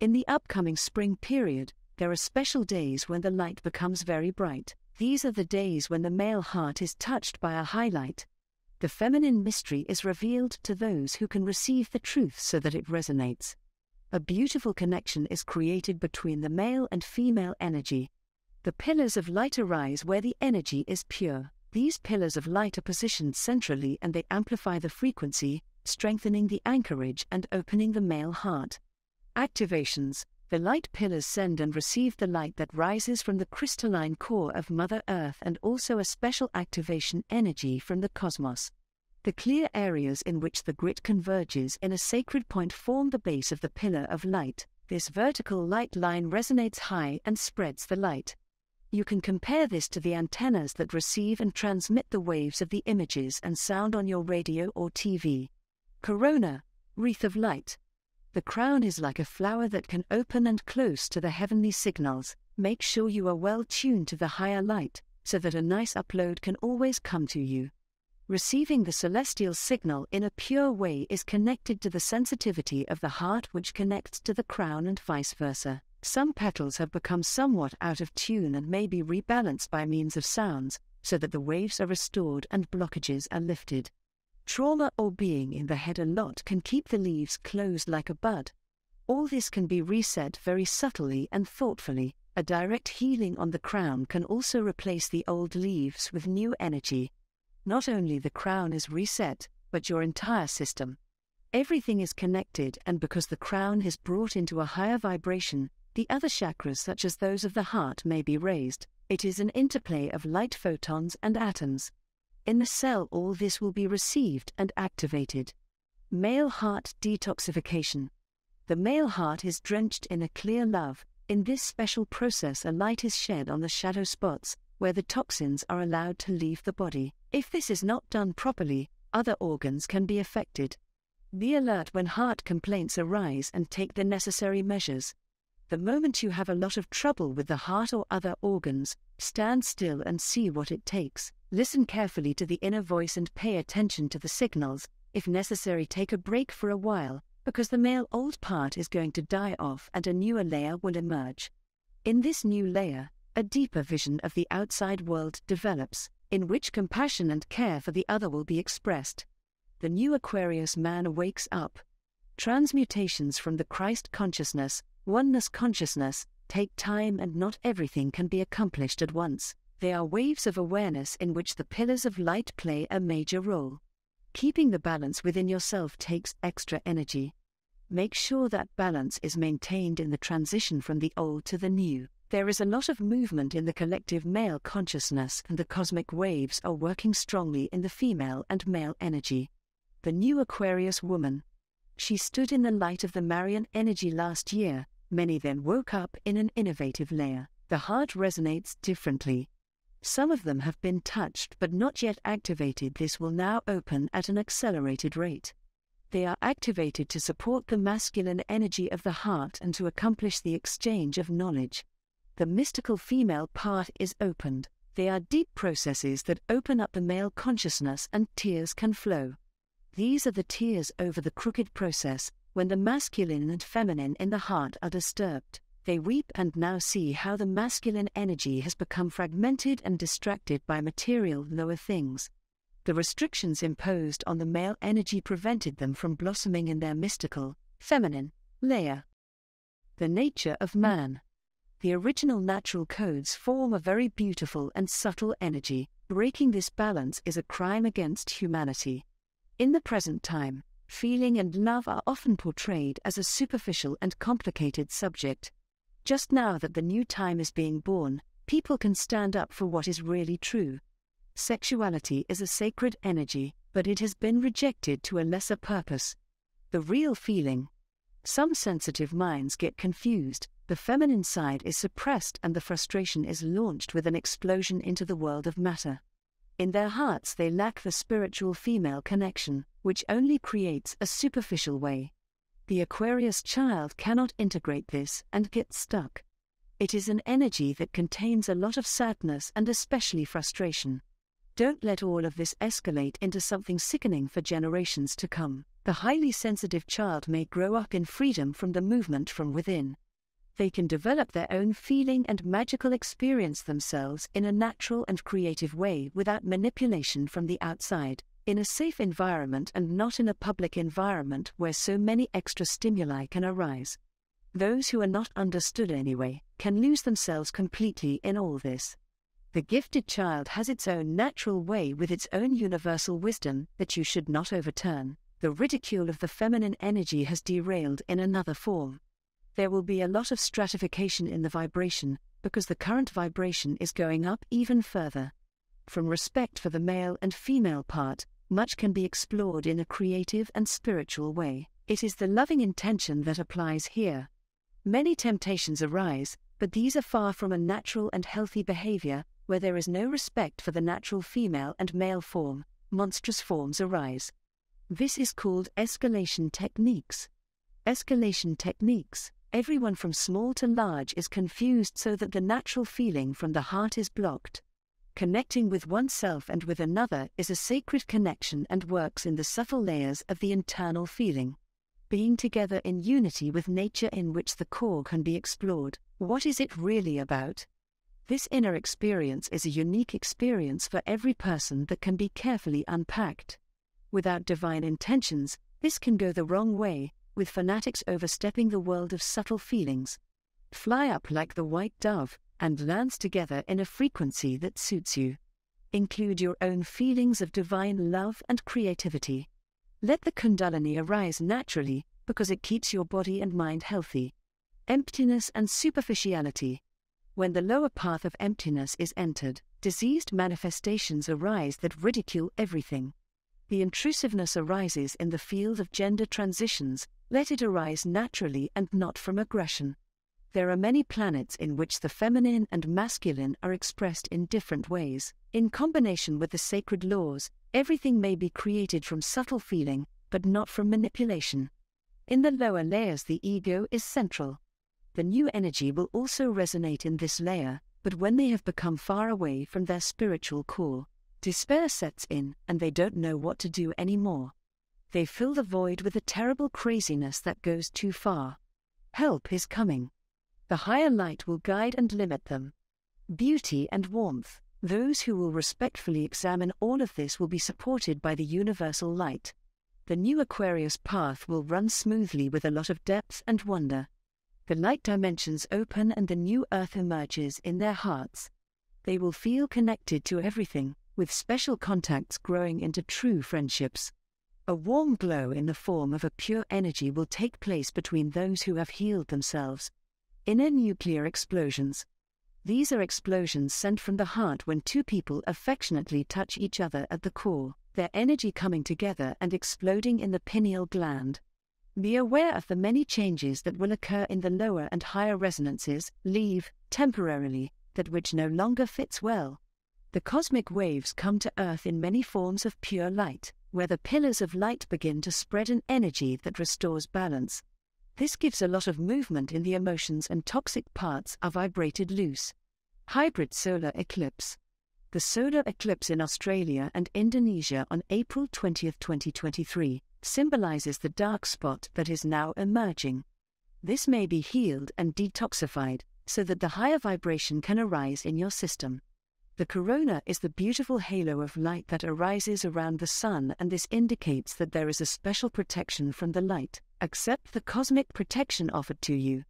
In the upcoming spring period, there are special days when the light becomes very bright. These are the days when the male heart is touched by a highlight. The feminine mystery is revealed to those who can receive the truth so that it resonates. A beautiful connection is created between the male and female energy. The pillars of light arise where the energy is pure. These pillars of light are positioned centrally and they amplify the frequency, strengthening the anchorage and opening the male heart. Activations. The light pillars send and receive the light that rises from the crystalline core of Mother Earth and also a special activation energy from the cosmos. The clear areas in which the grid converges in a sacred point form the base of the pillar of light. This vertical light line resonates high and spreads the light. You can compare this to the antennas that receive and transmit the waves of the images and sound on your radio or TV. Corona, wreath of light. The crown is like a flower that can open and close to the heavenly signals. Make sure you are well tuned to the higher light, so that a nice upload can always come to you. Receiving the celestial signal in a pure way is connected to the sensitivity of the heart, which connects to the crown and vice versa. Some petals have become somewhat out of tune and may be rebalanced by means of sounds, so that the waves are restored and blockages are lifted. Trauma or being in the head a lot can keep the leaves closed like a bud. All this can be reset very subtly and thoughtfully. A direct healing on the crown can also replace the old leaves with new energy. Not only the crown is reset, but your entire system. Everything is connected, and because the crown is brought into a higher vibration, the other chakras such as those of the heart may be raised. It is an interplay of light photons and atoms. In the cell all this will be received and activated. Male heart detoxification. The male heart is drenched in a clear love. In this special process a light is shed on the shadow spots, where the toxins are allowed to leave the body. If this is not done properly, other organs can be affected. Be alert when heart complaints arise and take the necessary measures. The moment you have a lot of trouble with the heart or other organs, stand still and see what it takes. Listen carefully to the inner voice and pay attention to the signals. If necessary, take a break for a while, because the male old part is going to die off and a newer layer will emerge. In this new layer, a deeper vision of the outside world develops, in which compassion and care for the other will be expressed. The new Aquarius man wakes up. Transmutations from the Christ consciousness, oneness consciousness, take time and not everything can be accomplished at once. They are waves of awareness in which the pillars of light play a major role. Keeping the balance within yourself takes extra energy. Make sure that balance is maintained in the transition from the old to the new. There is a lot of movement in the collective male consciousness, and the cosmic waves are working strongly in the female and male energy. The new Aquarius woman. She stood in the light of the Marian energy last year. Many then woke up in an innovative layer. The heart resonates differently. Some of them have been touched but not yet activated. This will now open at an accelerated rate. They are activated to support the masculine energy of the heart and to accomplish the exchange of knowledge. The mystical female part is opened. They are deep processes that open up the male consciousness, and tears can flow. These are the tears over the crooked process, when the masculine and feminine in the heart are disturbed. They weep and now see how the masculine energy has become fragmented and distracted by material lower things. The restrictions imposed on the male energy prevented them from blossoming in their mystical, feminine layer. The nature of man. The original natural codes form a very beautiful and subtle energy. Breaking this balance is a crime against humanity. In the present time, feeling and love are often portrayed as a superficial and complicated subject. Just now that the new time is being born, people can stand up for what is really true. Sexuality is a sacred energy, but it has been rejected to a lesser purpose. The real feeling. Some sensitive minds get confused. The feminine side is suppressed and the frustration is launched with an explosion into the world of matter. In their hearts they lack the spiritual female connection, which only creates a superficial way. The Aquarius child cannot integrate this and gets stuck. It is an energy that contains a lot of sadness and especially frustration. Don't let all of this escalate into something sickening for generations to come. The highly sensitive child may grow up in freedom from the movement from within. They can develop their own feeling and magical experience themselves in a natural and creative way without manipulation from the outside, in a safe environment and not in a public environment where so many extra stimuli can arise. Those who are not understood anyway can lose themselves completely in all this. The gifted child has its own natural way with its own universal wisdom that you should not overturn. The ridicule of the feminine energy has derailed in another form. There will be a lot of stratification in the vibration, because the current vibration is going up even further. From respect for the male and female part, much can be explored in a creative and spiritual way. It is the loving intention that applies here. Many temptations arise, but these are far from a natural and healthy behavior, where there is no respect for the natural female and male form. Monstrous forms arise. This is called escalation techniques. Escalation techniques. Everyone from small to large is confused so that the natural feeling from the heart is blocked. Connecting with oneself and with another is a sacred connection and works in the subtle layers of the internal feeling. Being together in unity with nature in which the core can be explored. What is it really about? This inner experience is a unique experience for every person that can be carefully unpacked. Without divine intentions, this can go the wrong way, with fanatics overstepping the world of subtle feelings. Fly up like the white dove, and lands together in a frequency that suits you. Include your own feelings of divine love and creativity. Let the Kundalini arise naturally, because it keeps your body and mind healthy. Emptiness and superficiality. When the lower path of emptiness is entered, diseased manifestations arise that ridicule everything. The intrusiveness arises in the field of gender transitions. Let it arise naturally and not from aggression. There are many planets in which the feminine and masculine are expressed in different ways. In combination with the sacred laws, everything may be created from subtle feeling, but not from manipulation. In the lower layers the ego is central. The new energy will also resonate in this layer, but when they have become far away from their spiritual core, despair sets in and they don't know what to do anymore. They fill the void with a terrible craziness that goes too far. Help is coming. The higher light will guide and limit them. Beauty and warmth. Those who will respectfully examine all of this will be supported by the universal light. The new Aquarius path will run smoothly with a lot of depth and wonder. The light dimensions open and the new earth emerges in their hearts. They will feel connected to everything, with special contacts growing into true friendships. A warm glow in the form of a pure energy will take place between those who have healed themselves. Inner nuclear explosions. These are explosions sent from the heart when two people affectionately touch each other at the core, their energy coming together and exploding in the pineal gland. Be aware of the many changes that will occur in the lower and higher resonances. Leave, temporarily, that which no longer fits well. The cosmic waves come to Earth in many forms of pure light, where the pillars of light begin to spread an energy that restores balance. This gives a lot of movement in the emotions and toxic parts are vibrated loose. Hybrid solar eclipse. The solar eclipse in Australia and Indonesia on April 20, 2023, symbolizes the dark spot that is now emerging. This may be healed and detoxified, so that the higher vibration can arise in your system. The corona is the beautiful halo of light that arises around the sun, and this indicates that there is a special protection from the light. Accept the cosmic protection offered to you.